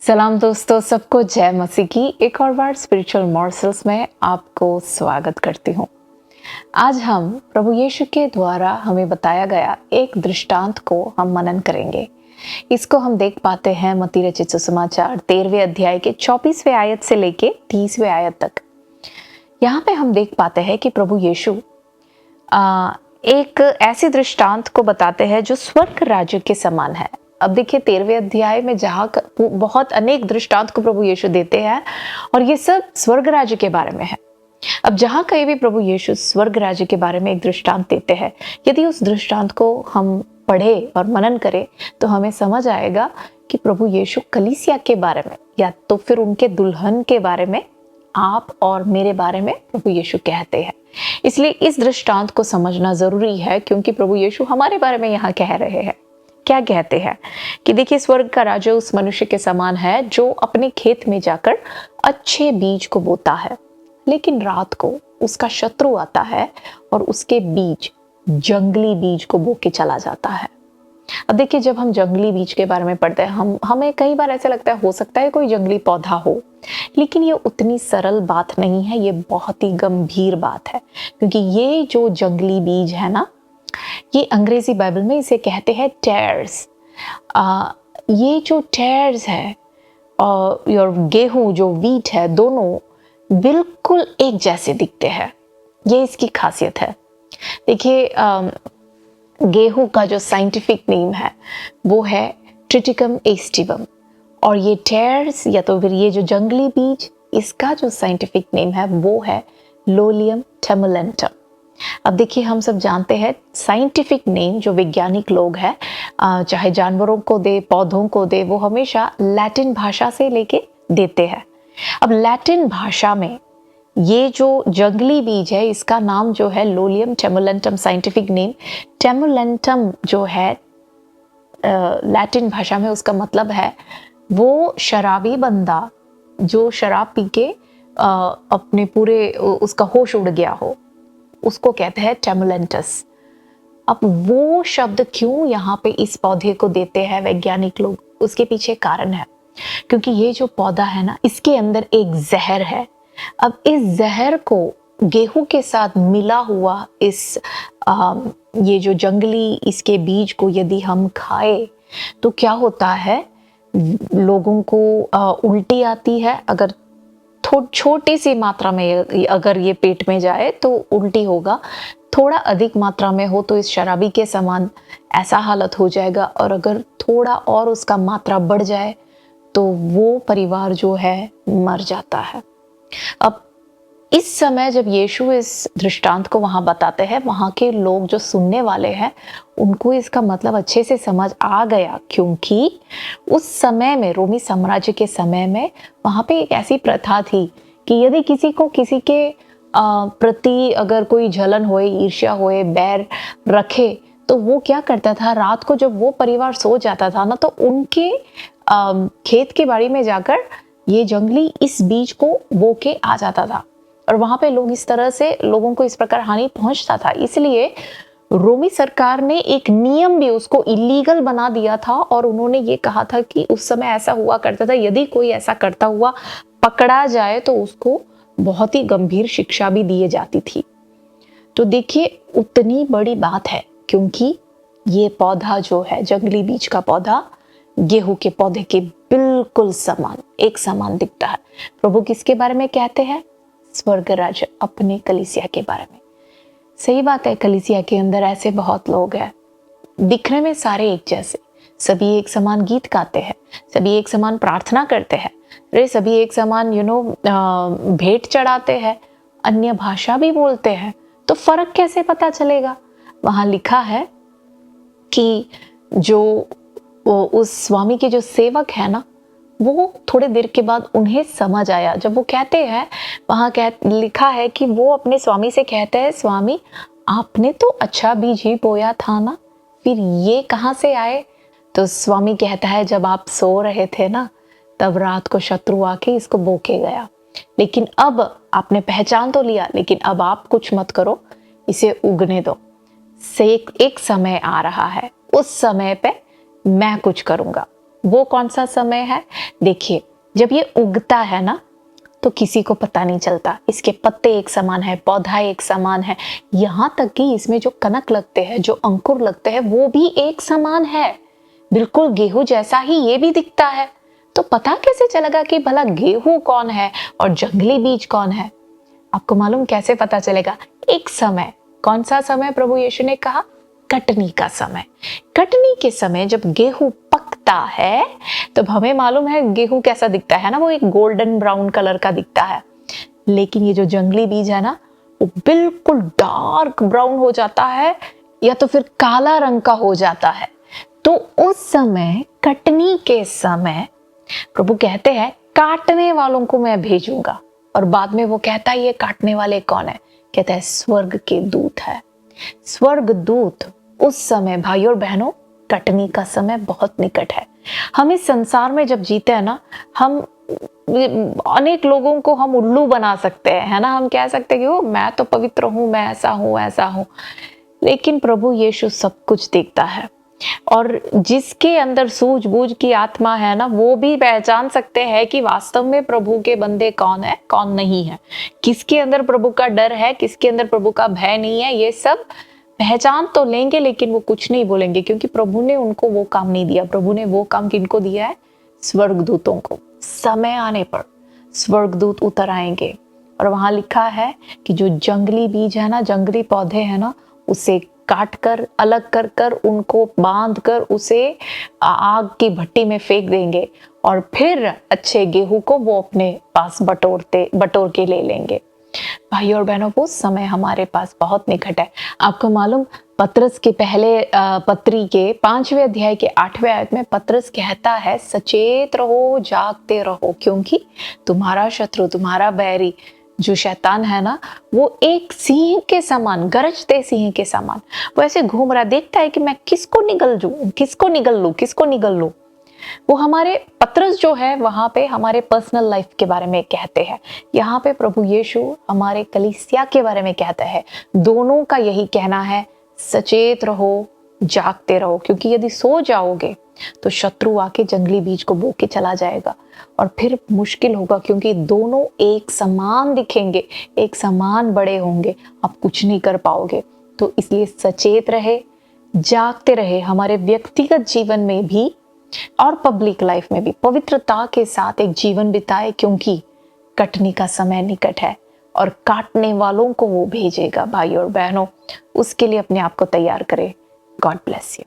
सलाम दोस्तों, सबको जय मसीह की एक और बार स्पिरिचुअल मॉर्सल्स में आपको स्वागत करती हूँ। आज हम प्रभु यीशु के द्वारा हमें बताया गया एक दृष्टांत को हम मनन करेंगे। इसको हम देख पाते हैं मत्ती रचित सुसमाचार 13वें अध्याय के 24वें आयत से लेके 30वें आयत तक। यहाँ पे हम देख पाते हैं कि प्रभु यीशु एक ऐसी दृष्टांत को बताते हैं जो स्वर्ग राज्य के समान है। अब देखिए 13वें अध्याय में जहाँ बहुत अनेक दृष्टांत को प्रभु यीशु देते हैं और ये सब स्वर्ग राज्य के बारे में है। अब जहाँ कहीं भी प्रभु यीशु स्वर्ग राज्य के बारे में एक दृष्टांत देते हैं, यदि उस दृष्टांत को हम पढ़े और मनन करें तो हमें समझ आएगा कि प्रभु यीशु कलीसिया के बारे में या तो फिर उनके दुल्हन के बारे में, आप और मेरे बारे में प्रभु यीशु कहते हैं। इसलिए इस दृष्टांत को समझना जरूरी है, क्योंकि प्रभु यीशु हमारे बारे में यहाँ कह रहे हैं। क्या कहते हैं कि देखिए, स्वर्ग का राज्य उस मनुष्य के समान है जो अपने खेत में जाकर अच्छे बीज को बोता है, लेकिन रात को उसका शत्रु आता है और उसके बीज, जंगली बीज को बो के चला जाता है। अब देखिए, जब हम जंगली बीज के बारे में पढ़ते हैं, हमें कई बार ऐसा लगता है हो सकता है कोई जंगली पौधा हो, लेकिन ये उतनी सरल बात नहीं है। ये बहुत ही गंभीर बात है, क्योंकि ये जो जंगली बीज है ना, ये अंग्रेजी बाइबल में इसे कहते हैं टेयर्स। ये जो टेयर्स है और गेहूं जो वीट है, दोनों बिल्कुल एक जैसे दिखते हैं। ये इसकी खासियत है। देखिए, गेहूं का जो साइंटिफिक नेम है वो है ट्रिटिकम एस्टिवम, और ये टेयर्स या तो फिर ये जो जंगली बीज, इसका जो साइंटिफिक नेम है वो है लोलियम टेमुलेंटम। अब देखिए, हम सब जानते हैं साइंटिफिक नेम जो वैज्ञानिक लोग हैं, चाहे जानवरों को दे, पौधों को दे, वो हमेशा लैटिन भाषा से लेके देते हैं। अब लैटिन भाषा में ये जो जंगली बीज है, इसका नाम जो है लोलियम टेमुलेंटम, साइंटिफिक नेम टेमुलेंटम जो है लैटिन भाषा में, उसका मतलब है वो शराबी बंदा जो शराब पी के अपने पूरे उसका होश उड़ गया हो, उसको कहते हैं टेमुलेंटस। अब वो शब्द क्यों यहाँ पे इस पौधे को देते हैं वैज्ञानिक लोग, उसके पीछे कारण है, क्योंकि ये जो पौधा है ना, इसके अंदर एक जहर है। अब इस जहर को गेहूं के साथ मिला हुआ ये जो जंगली इसके बीज को यदि हम खाए तो क्या होता है, लोगों को उल्टी आती है। अगर छोटी सी मात्रा में अगर ये पेट में जाए तो उल्टी होगा, थोड़ा अधिक मात्रा में हो तो इस शराबी के समान ऐसा हालत हो जाएगा, और अगर थोड़ा और उसका मात्रा बढ़ जाए तो वो परिवार जो है मर जाता है। अब इस समय जब यीशु इस दृष्टांत को वहां बताते हैं, वहां के लोग जो सुनने वाले हैं उनको इसका मतलब अच्छे से समझ आ गया, क्योंकि उस समय में, रोमी साम्राज्य के समय में, वहां पे एक ऐसी प्रथा थी कि यदि किसी को किसी के प्रति अगर कोई जलन होए, ईर्ष्या होए, बैर रखे, तो वो क्या करता था, रात को जब वो परिवार सो जाता था ना, तो उनके खेत के बाड़ी में जाकर ये जंगली इस बीज को बो के आ जाता था, और वहां पे लोग इस तरह से, लोगों को इस प्रकार हानि पहुंचता था। इसलिए रोमी सरकार ने एक नियम भी उसको इलीगल बना दिया था, और उन्होंने ये कहा था कि उस समय ऐसा हुआ करता था, यदि कोई ऐसा करता हुआ पकड़ा जाए तो उसको बहुत ही गंभीर शिक्षा भी दी जाती थी। तो देखिए, उतनी बड़ी बात है, क्योंकि ये पौधा जो है, जंगली बीज का पौधा, गेहूं के पौधे के बिल्कुल समान, एक समान दिखता है। प्रभु किसके बारे में कहते हैं? स्वर्ग राज्य, अपने कलीसिया के बारे में। सही बात है, कलीसिया के अंदर ऐसे बहुत लोग हैं, दिखने में सारे एक जैसे, सभी एक समान गीत गाते हैं, सभी एक समान प्रार्थना करते हैं, सभी एक समान भेंट चढ़ाते हैं, अन्य भाषा भी बोलते हैं, तो फर्क कैसे पता चलेगा? वहां लिखा है कि जो उस स्वामी के जो सेवक है ना, वो थोड़े देर के बाद उन्हें समझ आया। जब वो कहते हैं, वहां लिखा है कि वो अपने स्वामी से कहते हैं, स्वामी आपने तो अच्छा बीज ही बोया था ना, फिर ये कहाँ से आए? तो स्वामी कहता है, जब आप सो रहे थे ना, तब रात को शत्रु आके इसको बो के गया, लेकिन अब आपने पहचान तो लिया, लेकिन अब आप कुछ मत करो, इसे उगने दो, से एक समय आ रहा है, उस समय पे मैं कुछ करूंगा। वो कौन सा समय है? देखिए, जब ये उगता है ना तो किसी को पता नहीं चलता। इसके पत्ते एक समान है, पौधा एक समान है, यहाँ तक कि इसमें जो कनक लगते हैं, जो अंकुर लगते हैं, वो भी एक समान है। बिल्कुल गेहूं जैसा ही ये भी दिखता है। तो पता कैसे चलेगा कि भला गेहूं कौन है और जंगली बीज कौन है? आपको मालूम कैसे पता चलेगा? एक समय, कौन सा समय प्रभु यीशु ने कहा? कटनी का समय। कटनी के समय जब गेहूं पकता है तो हमें मालूम है गेहूं कैसा दिखता है ना, वो एक गोल्डन ब्राउन कलर का दिखता है। लेकिन ये जो जंगली बीज है ना, वो बिल्कुल डार्क ब्राउन हो जाता है या तो फिर काला रंग का हो जाता है। तो उस समय, कटनी के समय, प्रभु कहते हैं काटने वालों को मैं भेजूंगा। और बाद में वो कहता है ये काटने वाले कौन है? कहता है स्वर्ग के दूत है। स्वर्ग दूत। उस समय भाई और बहनों, कटनी का समय बहुत निकट है। हम इस संसार में जब जीते हैं ना, हम अनेक लोगों को हम उल्लू बना सकते हैं, है ना। हम कह सकते हैं कि ओ मैं तो पवित्र हूं, मैं ऐसा हूं ऐसा हूं। लेकिन प्रभु यीशु सब कुछ देखता है, और जिसके अंदर सूझबूझ की आत्मा है ना, वो भी पहचान सकते हैं कि वास्तव में प्रभु के बंदे कौन है, कौन नहीं है, किसके अंदर प्रभु का डर है, किसके अंदर प्रभु का भय नहीं है। ये सब पहचान तो लेंगे, लेकिन वो कुछ नहीं बोलेंगे, क्योंकि प्रभु ने उनको वो काम नहीं दिया। प्रभु ने वो काम किनको दिया है? स्वर्गदूतों को। समय आने पर स्वर्गदूत उतर आएंगे, और वहां लिखा है कि जो जंगली बीज है ना, जंगली पौधे है ना, उसे काट कर, अलग कर कर, उनको बांध कर उसे आग की भट्टी में फेंक देंगे, और फिर अच्छे गेहूं को वो अपने पास बटोर के ले लेंगे। भाई और बहनों, वो समय हमारे पास बहुत निकट है। आपको मालूम, पतरस के पहले पत्री के 5वें अध्याय के 8वें आयत में पतरस कहता है सचेत रहो, जागते रहो, क्योंकि तुम्हारा शत्रु, तुम्हारा बैरी जो शैतान है ना, वो एक सिंह के समान, गरजते सिंह के समान, वो ऐसे घूम रहा, देखता है कि मैं किसको निगल लूं। वो हमारे पतरस जो है वहां पे हमारे पर्सनल लाइफ के बारे में कहते हैं। यहाँ पे प्रभु यीशु हमारे कलीसिया के बारे में कहता है। दोनों का यही कहना है, सचेत रहो, जागते रहो, क्योंकि यदि सो जाओगे तो शत्रु आके जंगली बीज को बो के चला जाएगा, और फिर मुश्किल होगा, क्योंकि दोनों एक समान दिखेंगे, एक समान बड़े होंगे, आप कुछ नहीं कर पाओगे। तो इसलिए सचेत रहे, जागते रहे, हमारे व्यक्तिगत जीवन में भी और पब्लिक लाइफ में भी पवित्रता के साथ एक जीवन बिताए, क्योंकि कटनी का समय निकट है और काटने वालों को वो भेजेगा। भाई और बहनों, उसके लिए अपने आप को तैयार करें। God bless you.